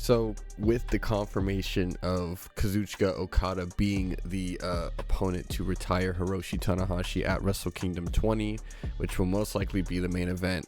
So, with the confirmation of Kazuchika Okada being the opponent to retire Hiroshi Tanahashi at Wrestle Kingdom 20, which will most likely be the main event,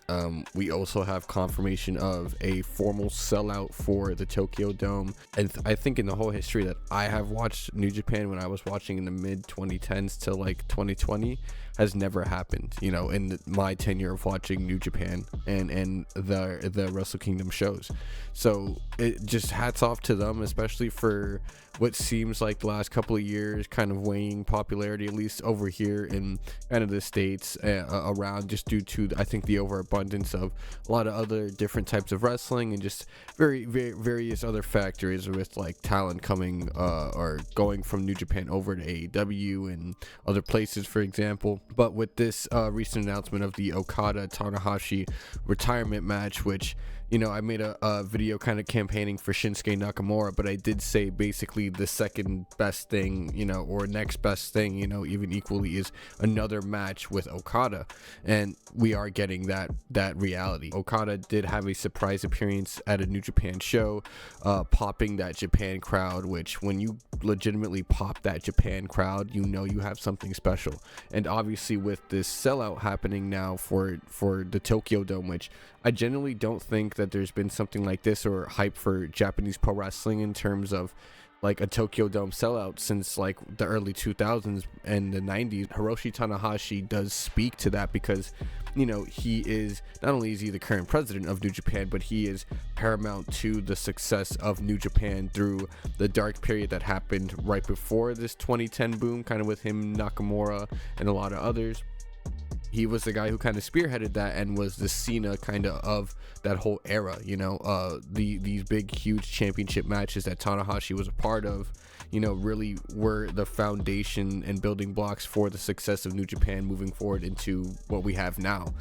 we also have confirmation of a formal sellout for the Tokyo Dome. And I think in the whole history that I have watched New Japan, when I was watching in the mid 2010s to like 2020, has never happened, in my tenure of watching New Japan and the Wrestle Kingdom shows. So it just hats off to them, especially for what seems like the last couple of years kind of waning popularity, at least over here in kind of the States, around, just due to, I think, the overabundance of a lot of other different types of wrestling and just various other factors with like talent coming or going from New Japan over to AEW and other places, for example. But with this recent announcement of the Okada Tanahashi retirement match, which, I made a video kind of campaigning for Shinsuke Nakamura, but I did say basically the second best thing, or next best thing, even equally, is another match with Okada. And we are getting that reality. Okada did have a surprise appearance at a New Japan show, popping that Japan crowd, which when you legitimately pop that Japan crowd, you have something special. And obviously with this sellout happening now for the Tokyo Dome, which I generally don't think that there's been something like this or hype for Japanese pro wrestling in terms of like a Tokyo Dome sellout since like the early 2000s and the 90s. Hiroshi Tanahashi does speak to that because, he is, not only is he the current president of New Japan, but he is paramount to the success of New Japan through the dark period that happened right before this 2010 boom, kind of with him, Nakamura, and a lot of others. He was the guy who kind of spearheaded that and was the Cena kind of that whole era, these big, huge championship matches that Tanahashi was a part of, really were the foundation and building blocks for the success of New Japan moving forward into what we have now.